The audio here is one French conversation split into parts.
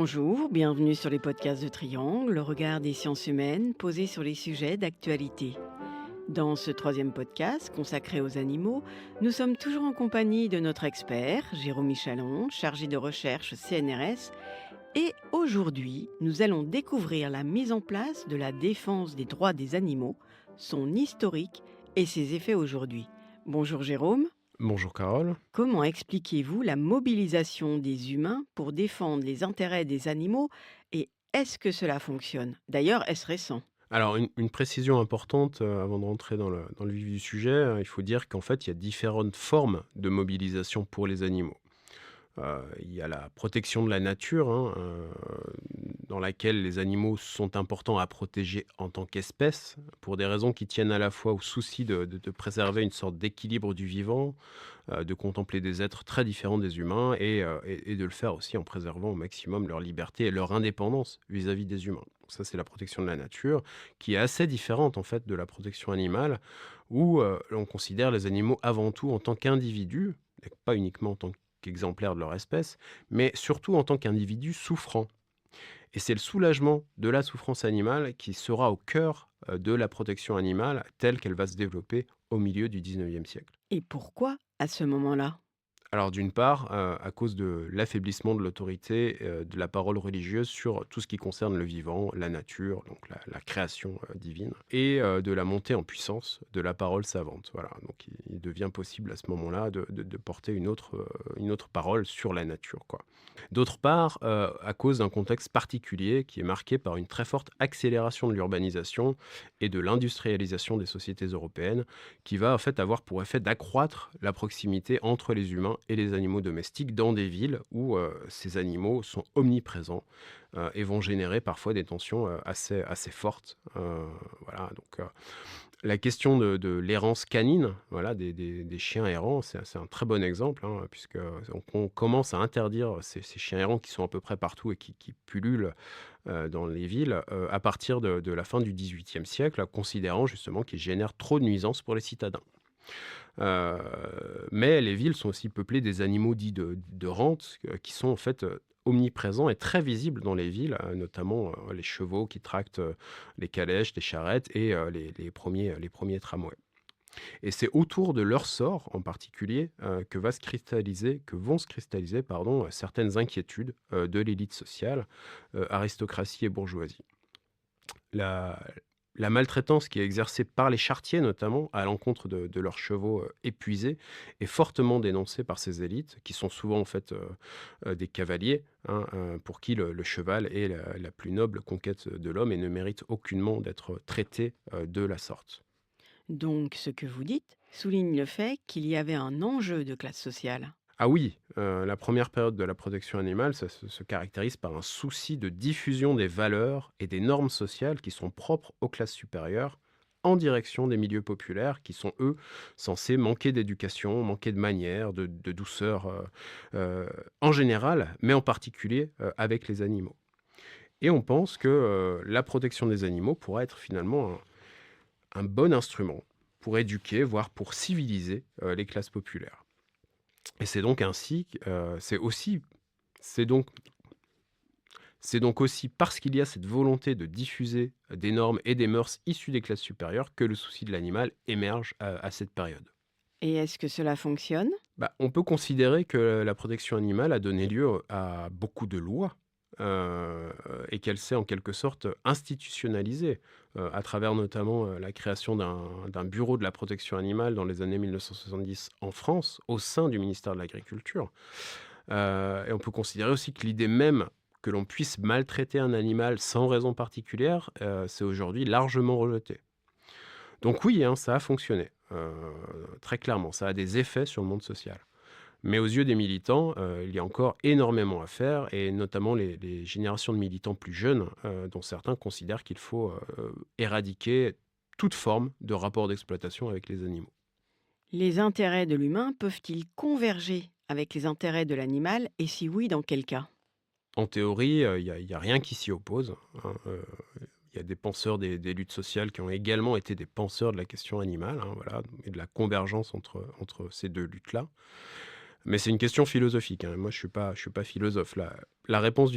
Bonjour, bienvenue sur les podcasts de Triangle, le regard des sciences humaines posé sur les sujets d'actualité. Dans ce troisième podcast consacré aux animaux, nous sommes toujours en compagnie de notre expert, Jérôme Michalon, chargé de recherche CNRS. Et aujourd'hui, nous allons découvrir la mise en place de la défense des droits des animaux, son historique et ses effets aujourd'hui. Bonjour Jérôme. Bonjour Carole. Comment expliquez-vous la mobilisation des humains pour défendre les intérêts des animaux et est-ce que cela fonctionne? D'ailleurs, est-ce récent? Alors une précision importante, avant de rentrer dans le vif du sujet, il faut dire qu'en fait, il y a différentes formes de mobilisation pour les animaux. Il y a la protection de la nature, hein, dans laquelle les animaux sont importants à protéger en tant qu'espèce, pour des raisons qui tiennent à la fois au souci de préserver une sorte d'équilibre du vivant, de contempler des êtres très différents des humains et de le faire aussi en préservant au maximum leur liberté et leur indépendance vis-à-vis des humains. Donc ça, c'est la protection de la nature, qui est assez différente en fait de la protection animale, où on considère les animaux avant tout en tant qu'individus, et pas uniquement en tant qu'exemplaires de leur espèce, mais surtout en tant qu'individus souffrants. Et c'est le soulagement de la souffrance animale qui sera au cœur de la protection animale telle qu'elle va se développer au milieu du 19e siècle. Et pourquoi à ce moment-là? Alors d'une part, à cause de l'affaiblissement de l'autorité, de la parole religieuse sur tout ce qui concerne le vivant, la nature, donc la création, divine et de la montée en puissance de la parole savante. Voilà, donc il devient possible à ce moment-là de porter une autre parole sur la nature, quoi. D'autre part, à cause d'un contexte particulier qui est marqué par une très forte accélération de l'urbanisation et de l'industrialisation des sociétés européennes, qui va en fait avoir pour effet d'accroître la proximité entre les humains et les animaux domestiques dans des villes où ces animaux sont omniprésents et vont générer parfois des tensions assez fortes. Voilà, donc la question de l'errance canine, voilà, des chiens errants, c'est un très bon exemple, hein, puisque on commence à interdire ces chiens errants qui sont à peu près partout et qui pullulent dans les villes à partir de la fin du XVIIIe siècle, considérant justement qu'ils génèrent trop de nuisances pour les citadins. Heu, mais les villes sont aussi peuplées des animaux dits de rente, qui sont en fait, omniprésents et très visibles dans les villes, notamment, les chevaux qui tractent, les calèches, les charrettes et les premiers tramways. Et c'est autour de leur sort en particulier, que vont se cristalliser, pardon, certaines inquiétudes, de l'élite sociale, aristocratie et bourgeoisie. La la maltraitance qui est exercée par les charretiers notamment à l'encontre de leurs chevaux, épuisés est fortement dénoncée par ces élites qui sont souvent en fait, des cavaliers, hein, pour qui le cheval est la plus noble conquête de l'homme et ne mérite aucunement d'être traité, de la sorte. Donc, ce que vous dites souligne le fait qu'il y avait un enjeu de classe sociale. Ah oui, la première période de la protection animale, ça se caractérise par un souci de diffusion des valeurs et des normes sociales qui sont propres aux classes supérieures, en direction des milieux populaires qui sont, eux, censés manquer d'éducation, manquer de manières, de douceur, en général, mais en particulier, avec les animaux. Et on pense que, la protection des animaux pourra être finalement un bon instrument pour éduquer, voire pour civiliser, les classes populaires. Et c'est donc ainsi q c'est donc c'est donc aussi parce qu'il y a cette volonté de diffuser des normes et des mœurs issues des classes supérieures que le souci de l'animal émerge à cette période. Et est-ce que cela fonctionne? Bah, on peut considérer que la protection animale a donné lieu à beaucoup de lois, heu et qu'elle s'est en quelque sorte institutionnalisée, à travers notamment, la création d'un bureau de la protection animale dans les années 1970 en France, au sein du ministère de l'Agriculture. Et on peut considérer aussi que l'idée même que l'on puisse maltraiter un animal sans raison particulière, c'est aujourd'hui largement rejeté. Donc oui, hein, ça a fonctionné, très clairement, ça a des effets sur le monde social. Mais aux yeux des militants, il y a encore énormément à faire et notamment les générations de militants plus jeunes, dont certains considèrent qu'il faut, éradiquer toute forme de rapport d'exploitation avec les animaux. Les intérêts de l'humain peuvent-ils converger avec les intérêts de l'animal et si oui, dans quel cas? En théorie, il y a rien qui s'y oppose, hein, il y a des penseurs des luttes sociales qui ont également été des penseurs de la question animale, hein, voilà et de la convergence entre ces 2 luttes-là. Mais c'est une question philosophique, hein. Moi, je suis pas philosophe. La réponse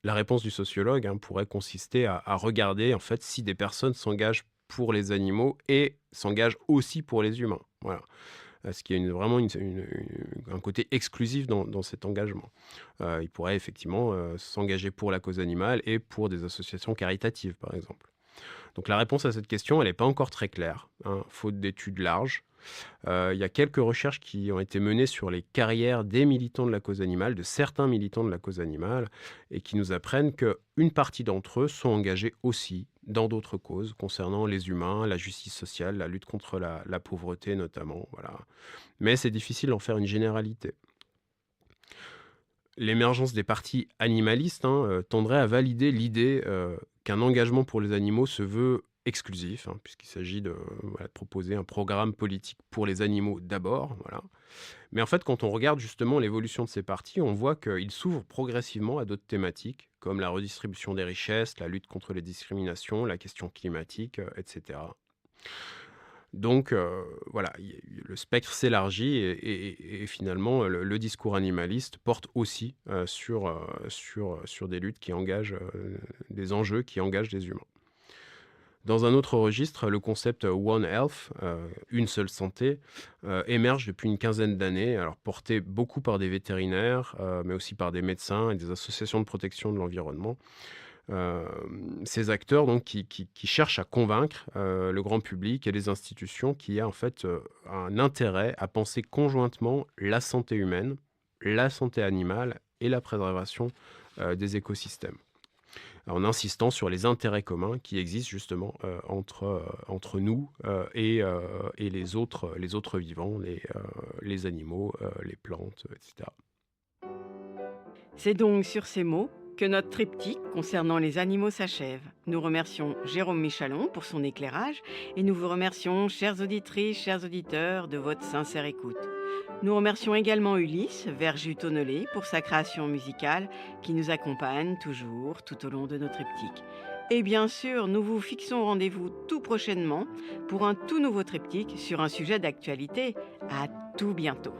la réponse du sociologue, hein, pourrait consister à regarder en fait si des personnes s'engagent pour les animaux et s'engagent aussi pour les humains. Voilà. Ce qui est vraiment un côté exclusif dans cet engagement. Il pourrait effectivement s'engager pour la cause animale et pour des associations caritatives, par exemple. Donc la réponse à cette question, elle n'est pas encore très claire, hein, faute d'études larges. Il y a quelques recherches qui ont été menées sur les carrières des militants de la cause animale, de certains militants de la cause animale, et qui nous apprennent qu'une partie d'entre eux sont engagés aussi dans d'autres causes concernant les humains, la justice sociale, la lutte contre la pauvreté notamment. Voilà. Mais c'est difficile d'en faire une généralité. L'émergence des partis animalistes, hein, tendrait à valider l'idée qu'un engagement pour les animaux se veut exclusif, hein, puisqu'il s'agit de proposer un programme politique pour les animaux d'abord. Voilà. Mais en fait, quand on regarde justement l'évolution de ces partis, on voit qu'ils s'ouvrent progressivement à d'autres thématiques, comme la redistribution des richesses, la lutte contre les discriminations, la question climatique, etc. Donc voilà, le spectre s'élargit et finalement le discours animaliste porte aussi sur des luttes qui engagent, des enjeux qui engagent des humains. Dans un autre registre, le concept One Health, une seule santé, émerge depuis une quinzaine d'années, alors porté beaucoup par des vétérinaires, mais aussi par des médecins et des associations de protection de l'environnement. Ces acteurs donc, qui cherchent à convaincre le grand public et les institutions qu'il y a en fait un intérêt à penser conjointement la santé humaine, la santé animale et la préservation des écosystèmes, en insistant sur les intérêts communs qui existent justement entre nous et les autres vivants, les animaux, les plantes, etc. C'est donc sur ces mots que notre triptyque concernant les animaux s'achève. Nous remercions Jérôme Michalon pour son éclairage et nous vous remercions, chères auditrices, chers auditeurs, de votre sincère écoute. Nous remercions également Ulysse Verjus-Tonnelé pour sa création musicale qui nous accompagne toujours tout au long de nos triptyques. Et bien sûr, nous vous fixons rendez-vous tout prochainement pour un tout nouveau triptyque sur un sujet d'actualité. À tout bientôt.